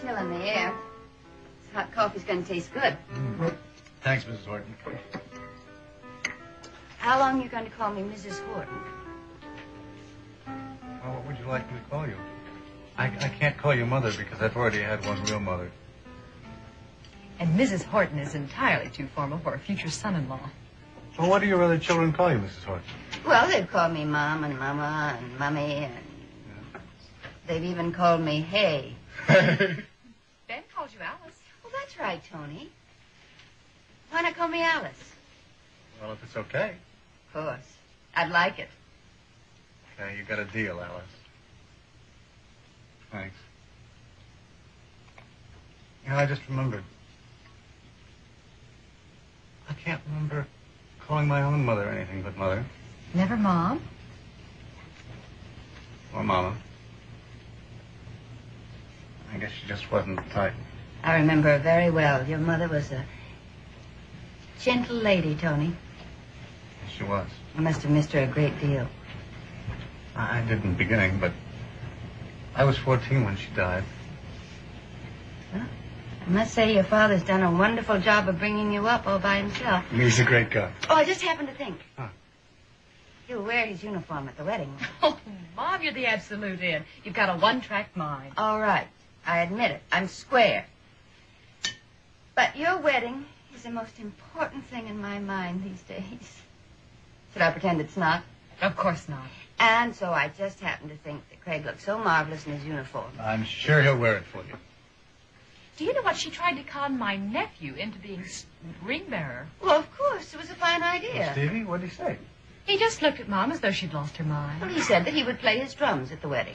still in the air. This hot coffee's going to taste good. Thanks, Mrs. Horton. How long are you going to call me Mrs. Horton? Well, what would you like me to call you? I can't call you Mother because I've already had one real mother. And Mrs. Horton is entirely too formal for a future son-in-law. Well, what do your other children call you, Mrs. Horton? Well, they've called me Mom and Mama and Mummy, and they've even called me Hey. Ben calls you Alice. Well, that's right, Tony. Why not call me Alice? Well, if it's okay. Of course. I'd like it. Okay, you got a deal, Alice. Thanks. You know, I just remembered. I can't remember calling my own mother anything but Mother. Never Mom? Or Mama. I guess she just wasn't the type. I remember her very well. Your mother was a gentle lady, Tony. Yes, she was. I must have missed her a great deal. I did in the beginning, but I was 14 when she died. Well, I must say your father's done a wonderful job of bringing you up all by himself. He's a great guy. Oh, I just happened to think. Huh. You'll wear his uniform at the wedding. Oh, Mom, you're the absolute in. You've got a one-track mind. All right. I admit it. I'm square. But your wedding is the most important thing in my mind these days. Should I pretend it's not? Of course not. And so I just happened to think that Craig looked so marvelous in his uniform. I'm sure he'll wear it for you. Do you know what? She tried to con my nephew into being ring bearer. Well, of course. It was a fine idea. Stevie, what did he say? He just looked at Mom as though she'd lost her mind. Well, he said that he would play his drums at the wedding.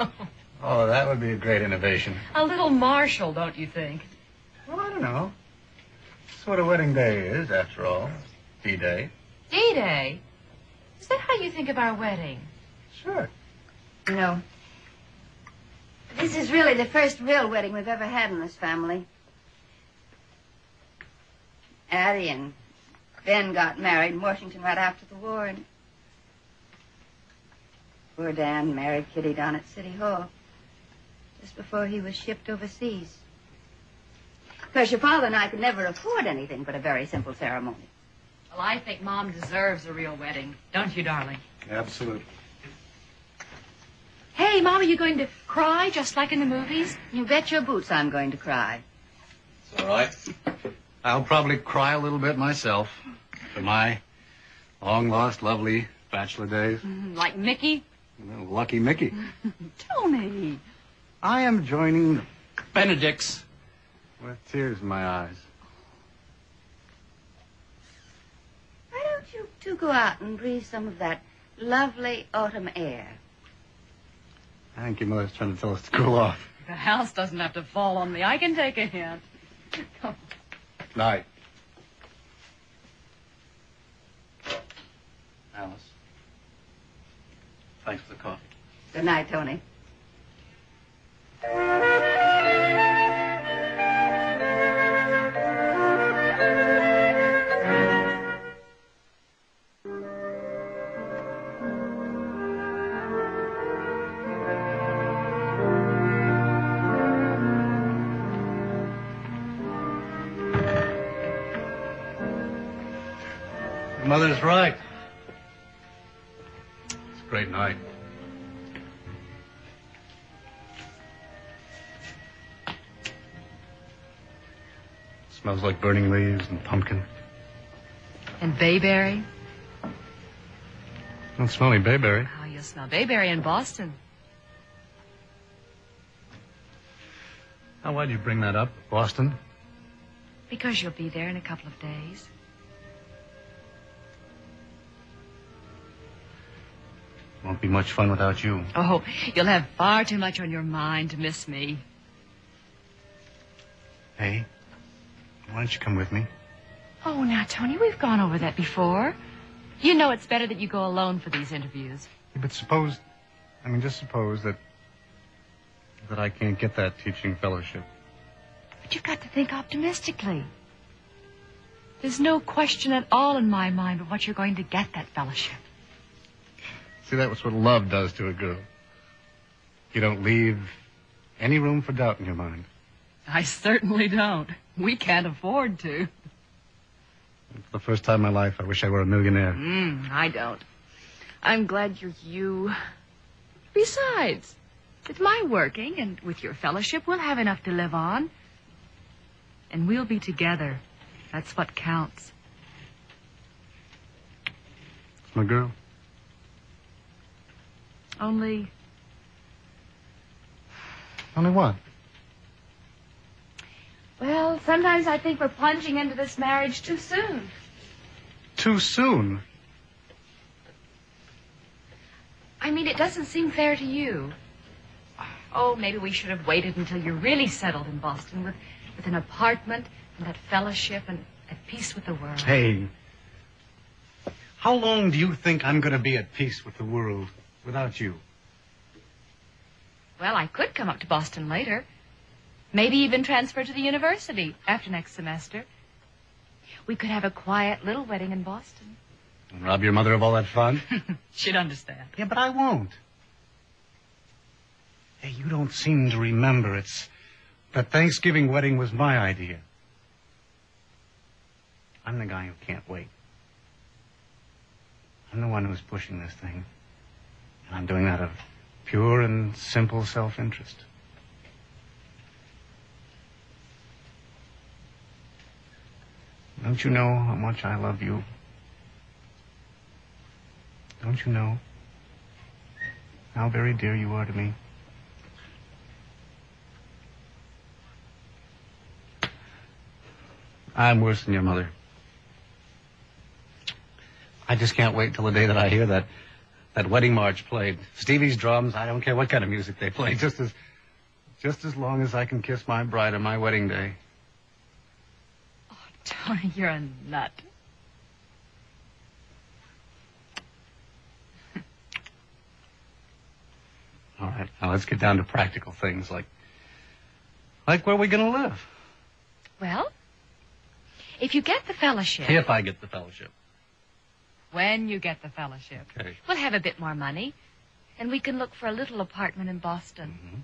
Oh, that would be a great innovation. A little Marshall, don't you think? Well, I don't know. That's what a wedding day is, after all. D-Day. D-Day? Is that how you think of our wedding? Sure. No. This is really the first real wedding we've ever had in this family. Addie and Ben got married in Washington right after the war, and poor Dan married Kitty down at City Hall just before he was shipped overseas. Of course, your father and I could never afford anything but a very simple ceremony. Well, I think Mom deserves a real wedding. Don't you, darling? Absolutely. Hey, Mom, are you going to cry just like in the movies? You bet your boots I'm going to cry. It's all right. I'll probably cry a little bit myself for my long-lost, lovely bachelor days. Like Mickey? Well, lucky Mickey. Tony. I am joining the Benedicts with tears in my eyes. Why don't you two go out and breathe some of that lovely autumn air? I think your mother's trying to tell us to cool off. The house doesn't have to fall on me. I can take a hint. Come. Night. Alice. Thanks for the coffee. Good night, Tony. Mother's right. It's a great night. Smells like burning leaves and pumpkin. And bayberry? Don't smell any bayberry. Oh, you'll smell bayberry in Boston. Now, why'd you bring that up? Boston? Because you'll be there in a couple of days. Won't be much fun without you. Oh, you'll have far too much on your mind to miss me. Hey, why don't you come with me? Oh, now, Tony, we've gone over that before. You know it's better that you go alone for these interviews. Yeah, but just suppose that I can't get that teaching fellowship. But you've got to think optimistically. There's no question at all in my mind of what you're going to get that fellowship. See, that's what love does to a girl. You don't leave any room for doubt in your mind. I certainly don't. We can't afford to. For the first time in my life, I wish I were a millionaire. I don't. I'm glad you're you. Besides, with my working and with your fellowship, we'll have enough to live on. And we'll be together. That's what counts. It's my girl. Only what? Well, sometimes I think we're plunging into this marriage too soon. Too soon? I mean, it doesn't seem fair to you. Oh, maybe we should have waited until you're really settled in Boston with an apartment and that fellowship and at peace with the world. Hey, how long do you think I'm going to be at peace with the world without you? Well, I could come up to Boston later. Maybe even transfer to the university after next semester. We could have a quiet little wedding in Boston. And rob your mother of all that fun? She'd understand. Yeah, but I won't. Hey, you don't seem to remember. That Thanksgiving wedding was my idea. I'm the guy who can't wait. I'm the one who's pushing this thing. And I'm doing that out of pure and simple self-interest. Don't you know how much I love you? Don't you know how very dear you are to me? I'm worse than your mother. I just can't wait till the day that I hear that wedding march played. Stevie's drums, I don't care what kind of music they play, just as long as I can kiss my bride on my wedding day. Oh, Tony, you're a nut. All right, now let's get down to practical things like where are we going to live? Well, if you get the fellowship... If I get the fellowship. When you get the fellowship. Okay. We'll have a bit more money, and we can look for a little apartment in Boston. Mm-hmm.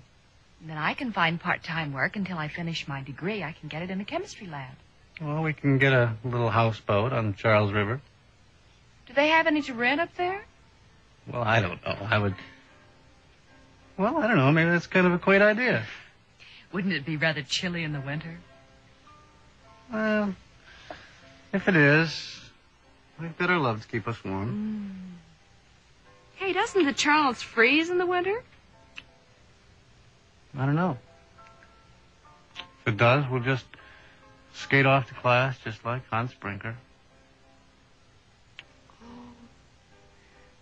And then I can find part-time work until I finish my degree. I can get it in a chemistry lab. Well, we can get a little houseboat on Charles River. Do they have any to rent up there? Well, I don't know. Well, I don't know. Maybe that's kind of a quaint idea. Wouldn't it be rather chilly in the winter? Well, if it is, we've got our love to keep us warm. Hey, doesn't the Charles freeze in the winter? I don't know. If it does, we'll just skate off to class just like Hans Brinker. Oh,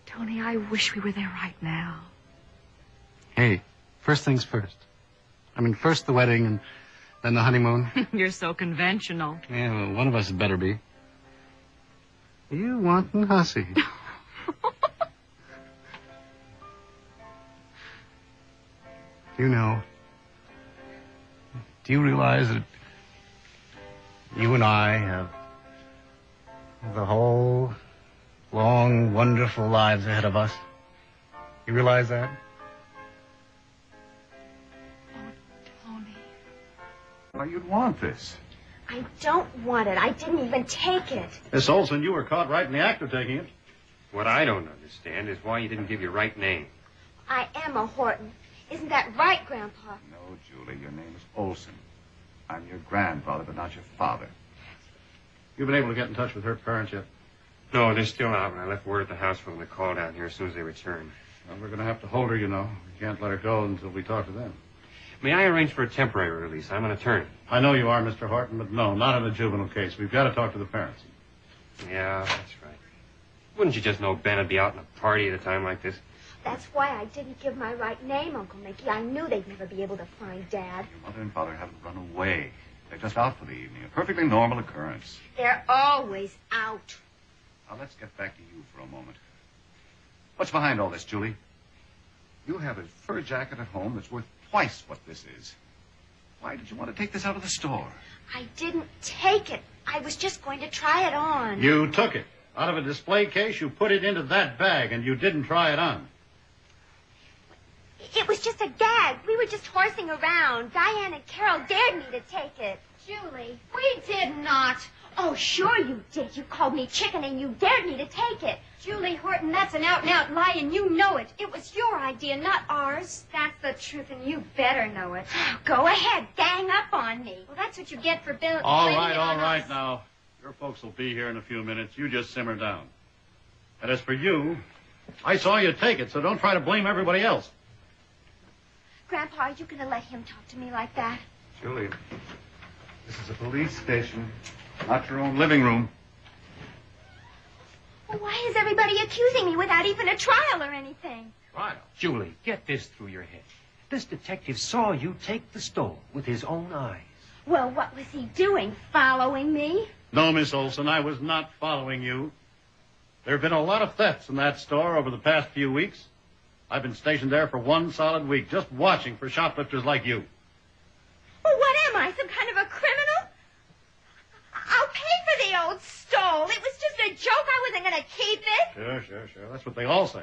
Tony, I wish we were there right now. Hey, first things first. I mean, first the wedding and then the honeymoon. You're so conventional. Yeah, well, one of us had better be. You wantin' hussy. Do you realize that you and I have the whole long, wonderful lives ahead of us? You realize that? Why, you'd want this. I don't want it. I didn't even take it. Miss Olson, you were caught right in the act of taking it. What I don't understand is why you didn't give your right name. I am a Horton. Isn't that right, Grandpa? No, Julie, your name is Olson. I'm your grandfather, but not your father. You've been able to get in touch with her parents yet? No, they're still out, and I left word at the house for them to call down here as soon as they return. Well, we're going to have to hold her, you know. We can't let her go until we talk to them. May I arrange for a temporary release? I'm an attorney. I know you are, Mr. Horton, but no, not in a juvenile case. We've got to talk to the parents. Yeah, that's right. Wouldn't you just know Ben would be out in a party at a time like this? That's why I didn't give my right name, Uncle Mickey. I knew they'd never be able to find Dad. Your mother and father haven't run away. They're just out for the evening. A perfectly normal occurrence. They're always out. Now, let's get back to you for a moment. What's behind all this, Julie? You have a fur jacket at home that's worth twice what this is. Why did you want to take this out of the store? I didn't take it. I was just going to try it on. You took it. Out of a display case, you put it into that bag, and you didn't try it on. It was just a gag. We were just horsing around. Diane and Carol dared me to take it. Julie, we did not. Oh, sure you did. You called me chicken and you dared me to take it. Julie Horton, that's an out-and-out lie, and you know it. It was your idea, not ours. That's the truth, and you better know it. Go ahead. Gang up on me. Well, that's what you get for blaming All it right, on us. now. Your folks will be here in a few minutes. You just simmer down. And as for you, I saw you take it, so don't try to blame everybody else. Grandpa, are you going to let him talk to me like that? Julie, this is a police station, not your own living room. Well, why is everybody accusing me without even a trial or anything? Trial? Julie, get this through your head. This detective saw you take the stone with his own eyes. Well, what was he doing? Following me? No, Miss Olson, I was not following you. There have been a lot of thefts in that store over the past few weeks. I've been stationed there for 1 solid week, just watching for shoplifters like you. Well, what am I, some kind of a criminal? I'll pay for the old stole. It was just a joke. I wasn't going to keep it. Sure. That's what they all say.